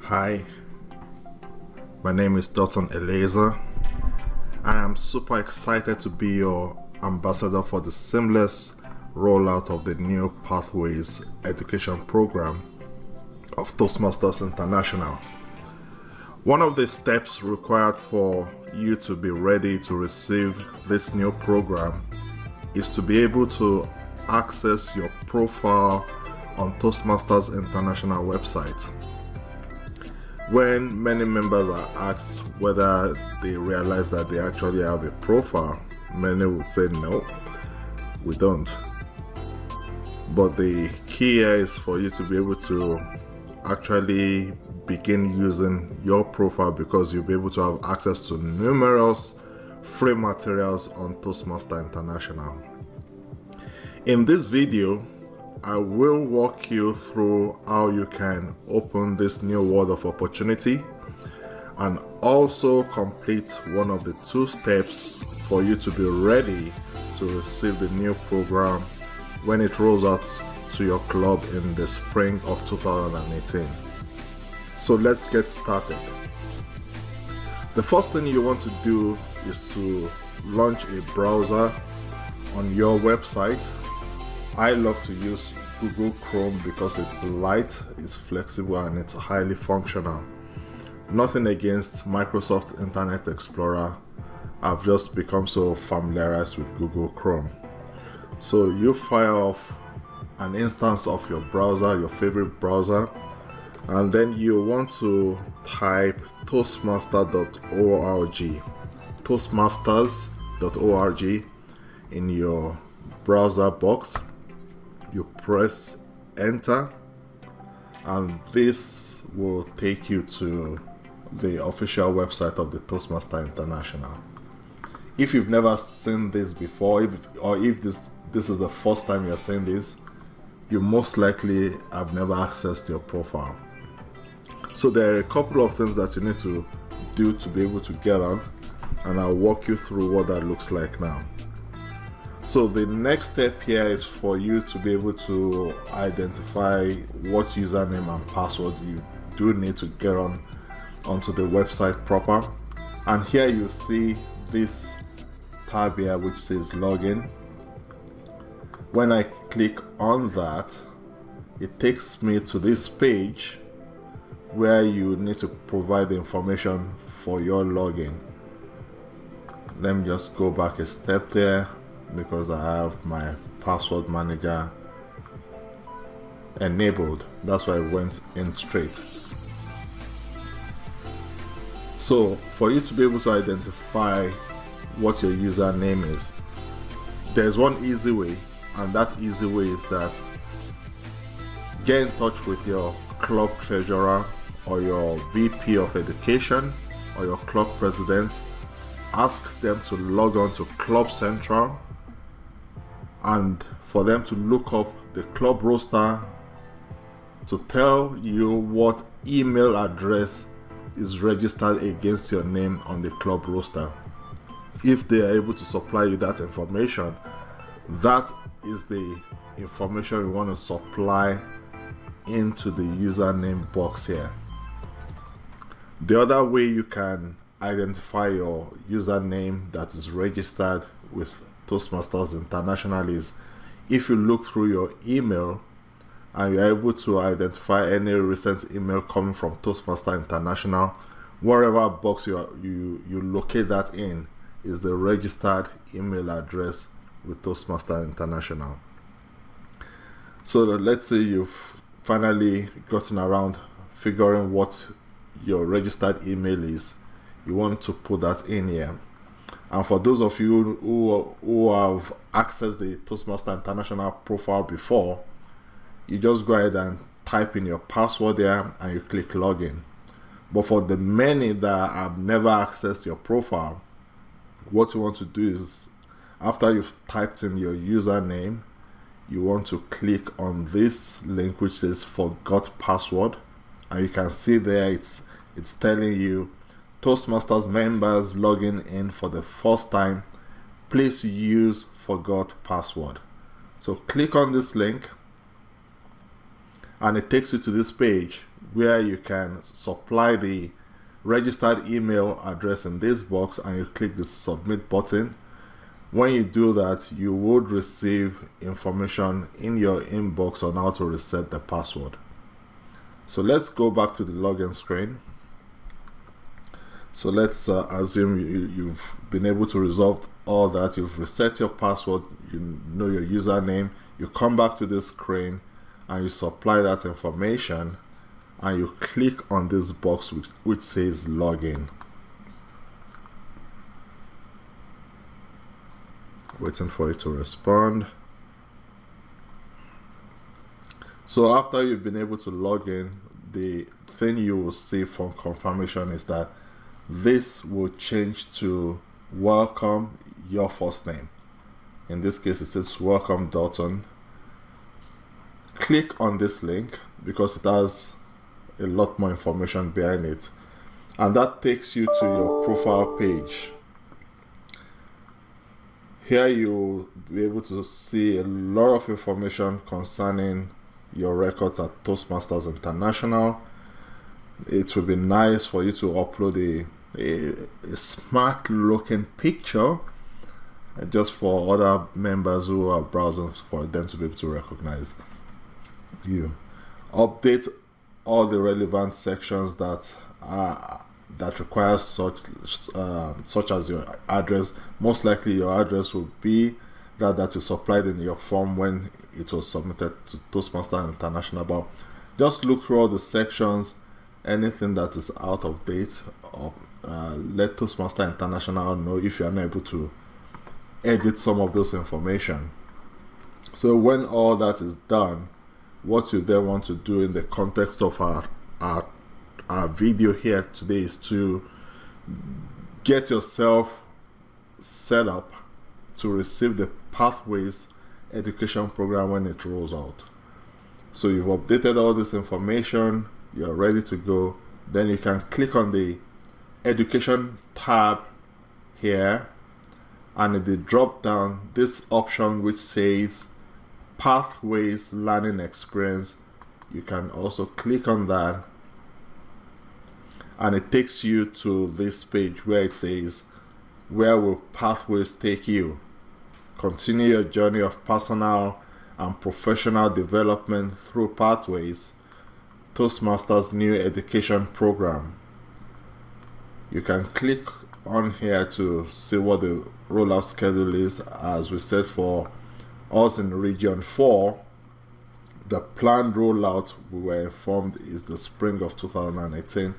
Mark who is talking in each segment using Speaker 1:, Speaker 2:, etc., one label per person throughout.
Speaker 1: Hi, my name is Dotton Eleazar, and I'm super excited to be your ambassador for the seamless rollout of the new Pathways education program of Toastmasters International. One of the steps required for you to be ready to receive this new program is to be able to access your profile on Toastmasters International website. When many members are asked whether they realize that they actually have a profile, many would say no, we don't. But the key here is for you to be able to actually begin using your profile, because you'll be able to have access to numerous free materials on Toastmasters International. In this video, I will walk you through how you can open this new world of opportunity and also complete one of the 2 steps for you to be ready to receive the new program when it rolls out to your club in the spring of 2018. So let's get started. The first thing you want to do is to launch a browser on your website. I love to use Google Chrome because it's light, it's flexible, and it's highly functional. Nothing against Microsoft Internet Explorer. I've just become so familiarized with Google Chrome. So you fire off an instance of your browser, your favorite browser, and then you want to type toastmaster.org, toastmasters.org in your browser box. You press enter, and this will take you to the official website of the Toastmasters International. If you've never seen this before, if this is the first time you're seeing this, you most likely have never accessed your profile. So there are a couple of things that you need to do to be able to get on, and I'll walk you through what that looks like now. So the next step here is for you to be able to identify what username and password you do need to get onto the website proper. And here you see this tab here which says login. When I click on that, it takes me to this page where you need to provide the information for your login. Let me just go back a step there, because I have my password manager enabled. That's why I went in straight. So for you to be able to identify what your username is, there's one easy way, and that easy way is that get in touch with your club treasurer or your VP of education or your club president. Ask them to log on to Club Central and for them to look up the club roster to tell you what email address is registered against your name on the club roster. If they are able to supply you that information, that is the information you want to supply into the username box here. The other way you can identify your username that is registered with Toastmasters International is if you look through your email and you're able to identify any recent email coming from Toastmasters International, wherever box you locate that in is the registered email address with Toastmasters International. So let's say you've finally gotten around figuring what your registered email is. You want to put that in here. And for those of you who have accessed the Toastmasters International profile before, you just go ahead and type in your password there and you click login. But for the many that have never accessed your profile, what you want to do is, after you've typed in your username, you want to click on this link which says forgot password, and you can see there it's telling you Toastmasters members logging in for the first time, please use forgot password. So click on this link and it takes you to this page where you can supply the registered email address in this box, and you click the submit button. When you do that, you would receive information in your inbox on how to reset the password. So let's go back to the login screen. So let's assume you've been able to resolve all that. You've reset your password, you know your username. You come back to this screen and you supply that information, and you click on this box which says login. Waiting for it to respond. So after you've been able to log in, the thing you will see from confirmation is that this will change to welcome your first name. In this case, it says welcome Dalton. Click on this link because it has a lot more information behind it, and that takes you to your profile page. Here you'll be able to see a lot of information concerning your records at Toastmasters International. It would be nice for you to upload a smart looking picture just for other members who are browsing, for them to be able to recognize you. Update all the relevant sections that require such as your address. Most likely your address will be that you supplied in your form when it was submitted to Toastmasters International. But just look through all the sections. Anything that is out of date, or let Toastmasters International know if you are not able to edit some of those information. So when all that is done, what you then want to do in the context of our video here today is to get yourself set up to receive the Pathways education program when it rolls out. So you've updated all this information, you're ready to go. Then you can click on the education tab here, and in the drop down, this option which says Pathways Learning Experience, you can also click on that, and it takes you to this page where it says, where will Pathways take you? Continue your journey of personal and professional development through Pathways, Toastmasters new education program. You can click on here to see what the rollout schedule is. As we said, for us in region 4, the planned rollout, we were informed, is the spring of 2018.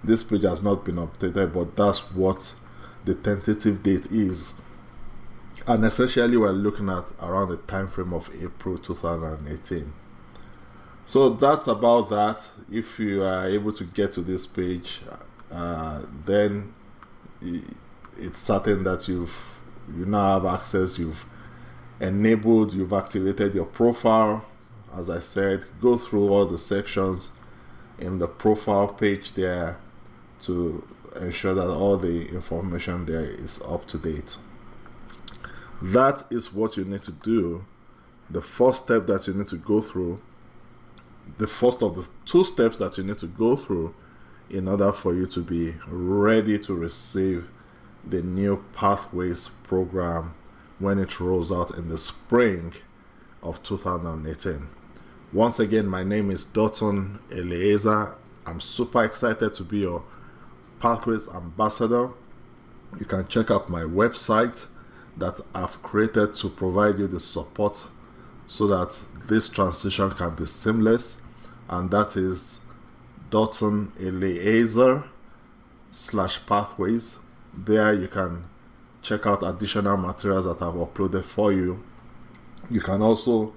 Speaker 1: This page has not been updated, but that's what the tentative date is, and essentially we're looking at around the time frame of April 2018. So that's about that. If you are able to get to this page, then it's certain that you now have access. You've enabled, you've activated your profile. As I said, go through all the sections in the profile page there to ensure that all the information there is up to date. That is what you need to do. The first step that you need to go through, the first of the 2 steps that you need to go through in order for you to be ready to receive the new Pathways program when it rolls out in the spring of 2018. Once again, my name is Dalton Eliezer. I'm super excited to be your Pathways ambassador. You can check out my website that I've created to provide you the support so that this transition can be seamless, and that is Dalton Eliezer /Pathways. There you can check out additional materials that I've uploaded for you. You can also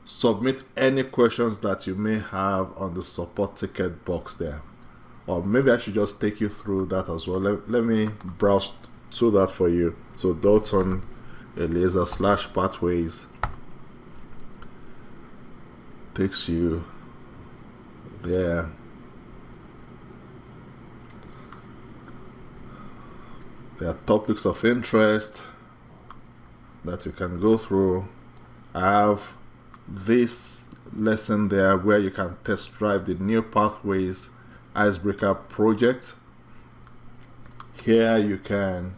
Speaker 1: submit any questions that you may have on the support ticket box there, or maybe I should just take you through that as well. Let me browse through that for you. So Dalton Eliezer /Pathways takes you there. There are topics of interest that you can go through. I have this lesson there where you can test drive the new Pathways Icebreaker project. Here you can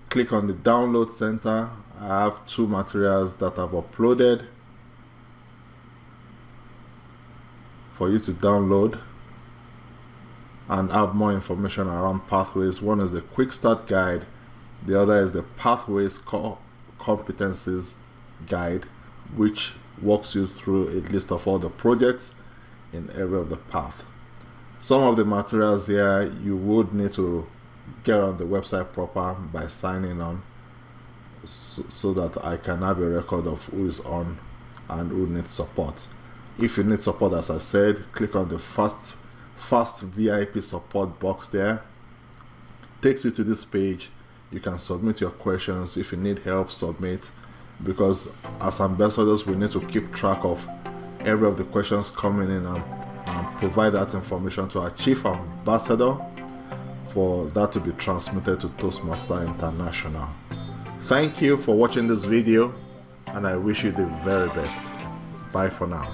Speaker 1: click on the download center. I have 2 materials that I've uploaded for you to download and have more information around Pathways. One is the quick start guide, the other is the Pathways core competencies guide, which walks you through a list of all the projects in every of the path. Some of the materials here you would need to get on the website proper by signing on, so that I can have a record of who is on and who needs support. If you need support, as I said, click on the fast VIP support box there. Takes you to this page. You can submit your questions. If you need help, submit, because as ambassadors we need to keep track of every of the questions coming in and provide that information to our chief ambassador for that to be transmitted to Toastmasters International. Thank you for watching this video, and I wish you the very best. Bye for now.